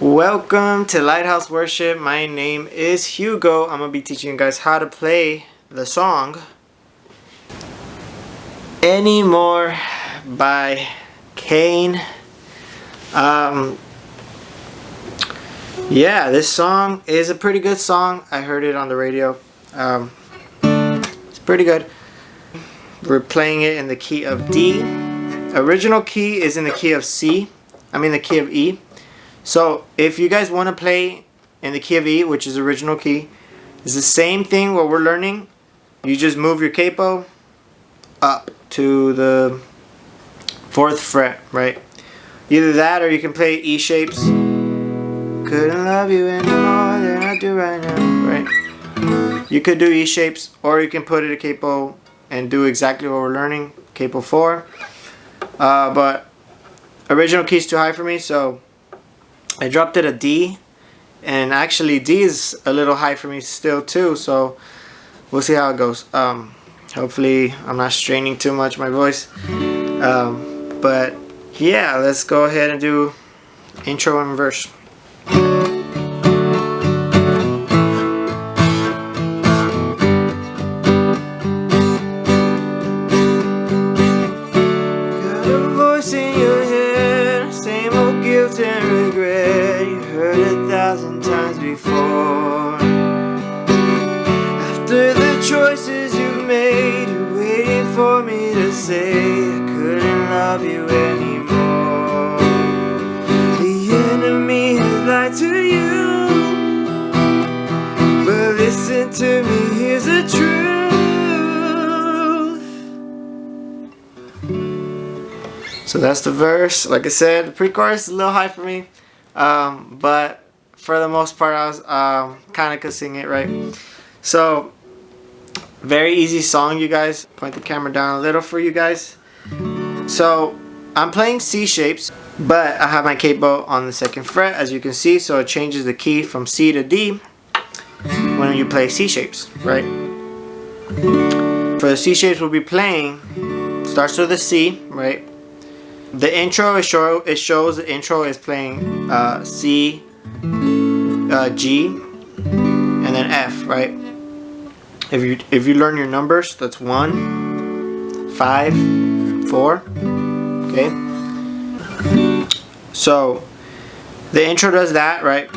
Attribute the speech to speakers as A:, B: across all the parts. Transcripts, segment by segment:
A: Welcome to Lighthouse Worship. My name is Hugo. I'm going to be teaching you guys how to play the song Anymore by Cain. Yeah, this song is a pretty good song. I heard it on the radio. It's pretty good. We're playing it in the key of D. Original key is in the key of C. The key of E. So if you guys want to play in the key of E, which is original key, it's the same thing what we're learning. You just move your capo up to the 4th fret, right? Either that or you can play E shapes. Couldn't love you any more than I do right now, right? You could do E shapes, or you can put it a capo and do exactly what we're learning, capo 4. But original key is too high for me, so I dropped it a D, and actually D is a little high for me still too, so we'll see how it goes. Hopefully I'm not straining too much my voice, but yeah, let's go ahead and do intro and verse. Got a voice in your head, same old guilt and regret. You heard 1,000 times before. After the choices you made, you're waiting for me to say I couldn't love you anymore. The enemy has lied to you, but listen to me, here's the truth. So that's the verse. Like I said, the pre-chorus is a little high for me, but for the most part I was kind of could sing it right. So very easy song, you guys. Point the camera down a little for you guys. So I'm playing C shapes, but I have my capo on the 2nd fret, as you can see, so it changes the key from C to D when you play C shapes, right? For the C shapes we'll be playing, starts with a C, right? The intro it shows the intro is playing C, G, and then F, right? If you learn your numbers, that's 1, 5, 4. Okay. So the intro does that, right?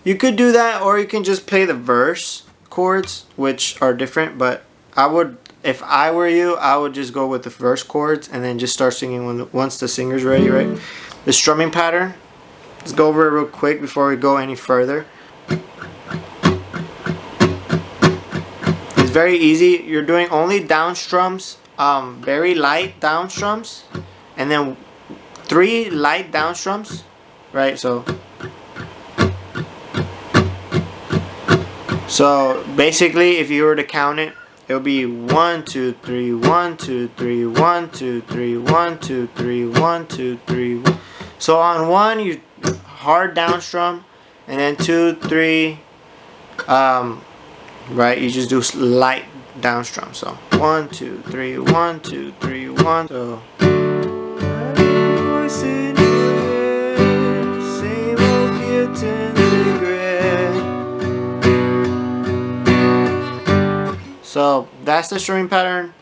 A: You could do that, or you can just play the verse chords, which are different, but if I were you, I would just go with the verse chords and then just start singing once the singer's ready, right? The strumming pattern, let's go over it real quick before we go any further. It's very easy. You're doing only down strums, very light down strums, and then 3 light down strums, right? So basically, if you were to count it, it would be 1, 2, 3, 1, 2, 3, 1, 2, 3, 1, 2, 3, 1, 2, 3, 1. So on 1 you hard down strum, and then 2, 3, right, you just do light down strum. So 1, 2, 3, 1, 2, 3, 1. So So that's the strumming pattern.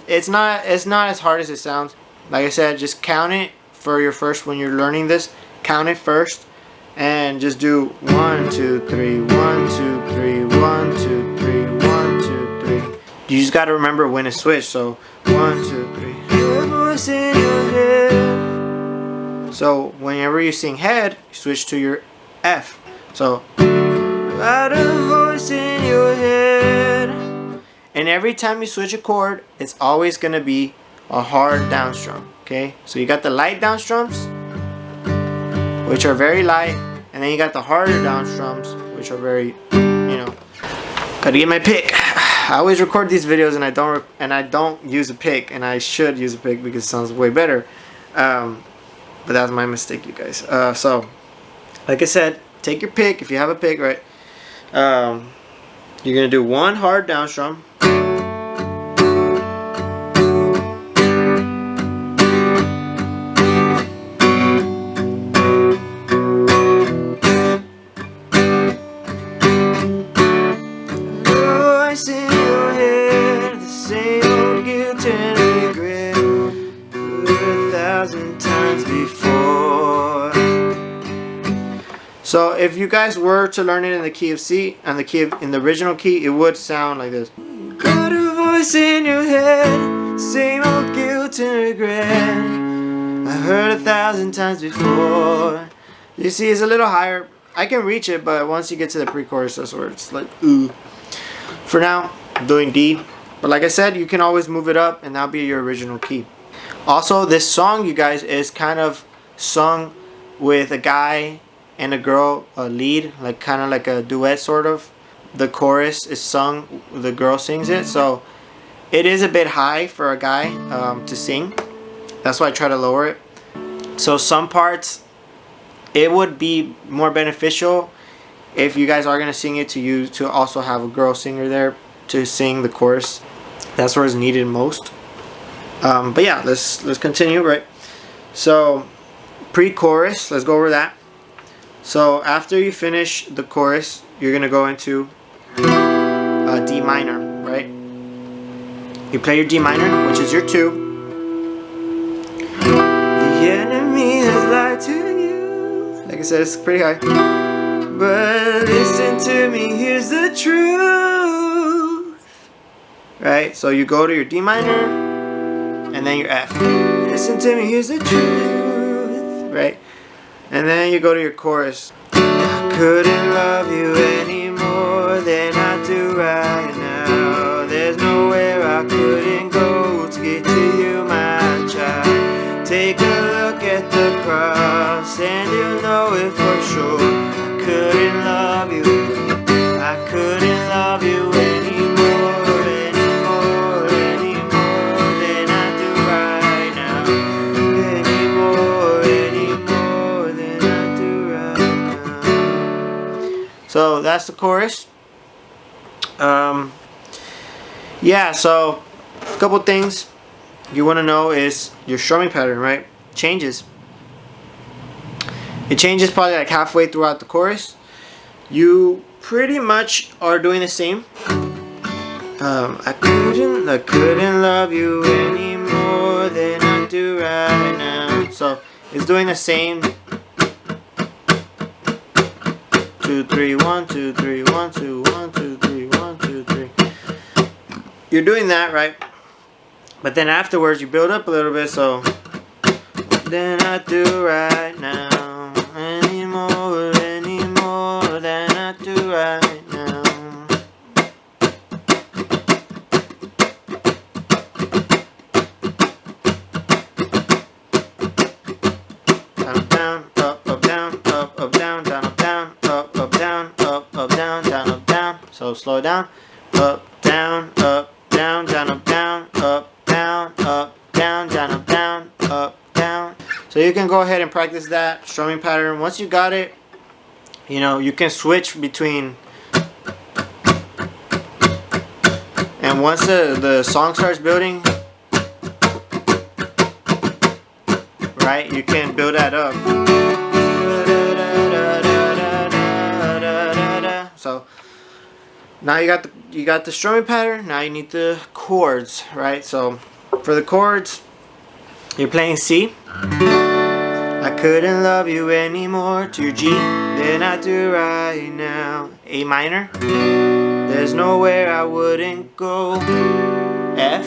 A: It's not as hard as it sounds. Like I said, just count it for your first, when you're learning this, count it first and just do 1, 2, 3, 1, 2, 3, 1, 2, 3, 1, 2, 3. You just gotta remember when to switch. So 1, 2, 3. So whenever you sing head, you switch to your F. So got a voice in your head. And every time you switch a chord, it's always gonna be a hard down strum. Okay, so you got the light down strums, which are very light, and then you got the harder down strums, which are very, gotta get my pick. I always record these videos and I don't use a pick, and I should use a pick because it sounds way better. But that's my mistake, you guys. So like I said, take your pick if you have a pick, right? You're gonna do 1 hard down strum, guilt and regret. Heard 1,000 times before. So if you guys were to learn it in the key of C, and in the original key, it would sound like this. Got a voice in your head, same old guilt and regret. I heard 1,000 times before. You see, it's a little higher. I can reach it, but once you get to the pre-chorus, that's where it's like, ooh. For now, I'm doing D. But like I said, you can always move it up, and that'll be your original key. Also, this song, you guys, is kind of sung with a guy and a girl, a lead, like kind of like a duet sort of. The chorus is sung, the girl sings it, so it is a bit high for a guy to sing. That's why I try to lower it. So some parts, it would be more beneficial if you guys are gonna sing it to also have a girl singer there to sing the chorus. That's where it's needed most. But yeah, let's continue, right? So pre-chorus, let's go over that. So after you finish the chorus, you're gonna go into D minor, right? You play your D minor, which is your 2. The enemy has lied to you. Like I said, it's pretty high. But listen to me, here's the truth. Right? So you go to your D minor and then your F. Listen to me, here's the truth. Right? And then you go to your chorus. I couldn't love you any more than I do right now. There's nowhere I couldn't go to get to you, my child. Take a look at the cross and you'll know it for sure. I couldn't love you. I couldn't love you anymore than I do right now. Anymore than I do right now. So that's the chorus. Yeah, so a couple things you want to know is your strumming pattern, right? Changes. It changes probably like halfway throughout the chorus. You pretty much are doing the same. I couldn't love you any more than I do right now. So it's doing the same. 2, 3, 1, 2, 3, 1, 2, 1, 2, 3, 1, 2, 3. You're doing that, right? But then afterwards you build up a little bit, so than I do right now. Anymore than I do right now. Down, up, down, up, down, down, up, down, up, down, up, down, down, up, down. So slow down. Up, down, down, up, down, up, down, down, up, down, up, down. So you can go ahead and practice that strumming pattern. Once you got it, you know, you can switch between. And once the song starts building, right, you can build that up. So now you got the strumming pattern. Now you need the chords, right? So for the chords, you're playing C. I couldn't love you anymore to your G than I do right now. A minor. There's nowhere I wouldn't go. F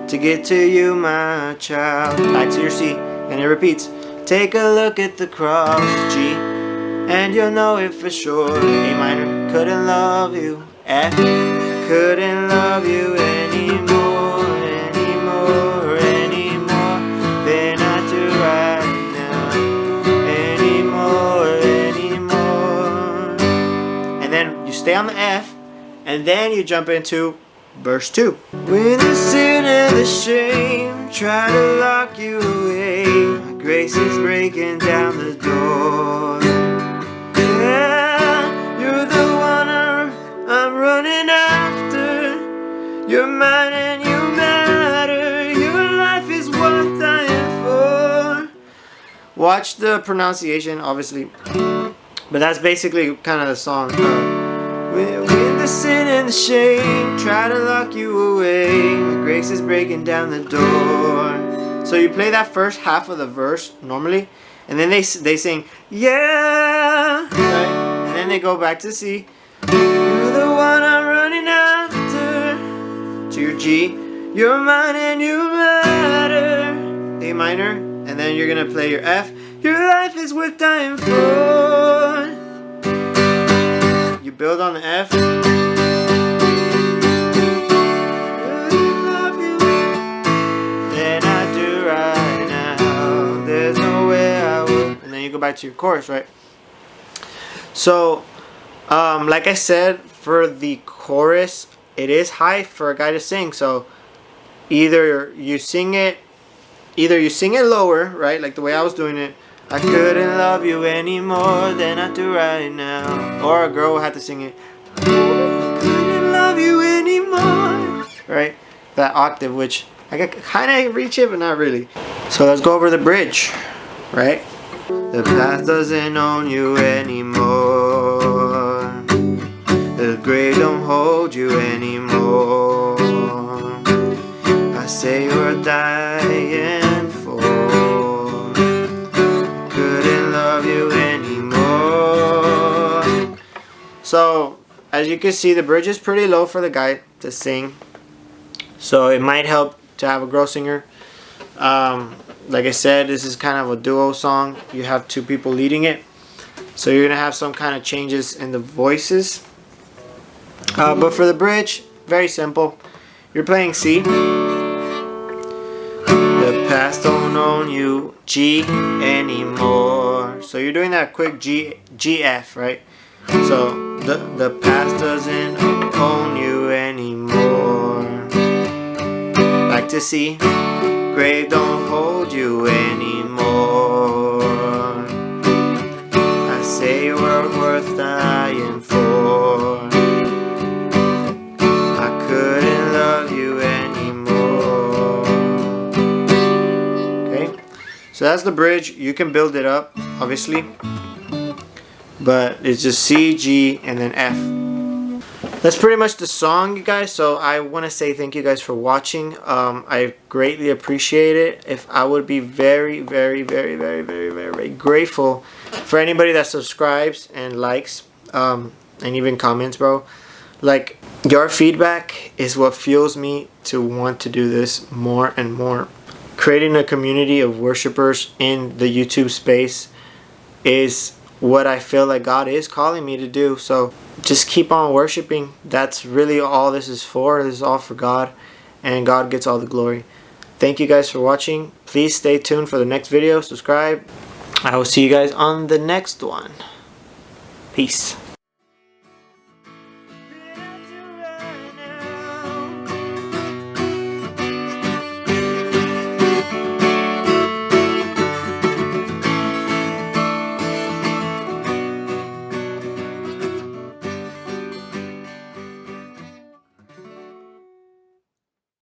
A: to get to you, my child. Back to your C, and it repeats. Take a look at the cross, G, and you'll know it for sure. A minor. Couldn't love you. F. Couldn't love you anymore than I do right now. Anymore. And then you stay on the F, and then you jump into verse 2. When the sin and the shame try to lock you away, my grace is breaking down the door. Yeah, you're the one I'm running after. You're mine and you matter. Your life is worth dying for. Watch the pronunciation, obviously, but that's basically kind of the song. With the sin and the shame, try to lock you away. My grace is breaking down the door. So you play that first half of the verse normally, and then they sing, yeah, right? And then they go back to C. You're the one I'm running after. To your G. You're mine and you matter. A minor. And then you're gonna play your F. Your life is worth dying for. You build on the F. Love you. Then I do right now. There's no way I would. And then you go back to your chorus, right? So, like I said, for the chorus, it is high for a guy to sing. So either you sing it lower, right? Like the way I was doing it. I couldn't love you any more than I do right now. Or a girl will have to sing it. I couldn't love you anymore. Right? That octave, which I can kind of reach it, but not really. So let's go over the bridge. Right? The past doesn't own you anymore. The grave don't hold you anymore. I say you're dying for. Couldn't love you anymore. So, as you can see, the bridge is pretty low for the guy to sing. So it might help to have a girl singer. Like I said, this is kind of a duo song. You have two people leading it. So you're going to have some kind of changes in the voices. But for the bridge, very simple. You're playing C. The past don't own you, G anymore. So you're doing that quick G F, right? So the past doesn't own you anymore. Back to C. Grave don't hold you anymore. I say you were worth dying for. I couldn't love you anymore. Okay, so that's the bridge. You can build it up, obviously, but it's just C, G, and then F. That's pretty much the song, you guys. So I want to say thank you guys for watching. I greatly appreciate it. If I would be very, very, very, very, very, very, very grateful for anybody that subscribes and likes, and even comments, bro. Like, your feedback is what fuels me to want to do this more and more. Creating a community of worshipers in the YouTube space is what I feel like God is calling me to do. So just keep on worshiping. That's really all this is for. This is all for God, and God gets all the glory. Thank you guys for watching. Please stay tuned for the next video. Subscribe. I will see you guys on the next one. Peace.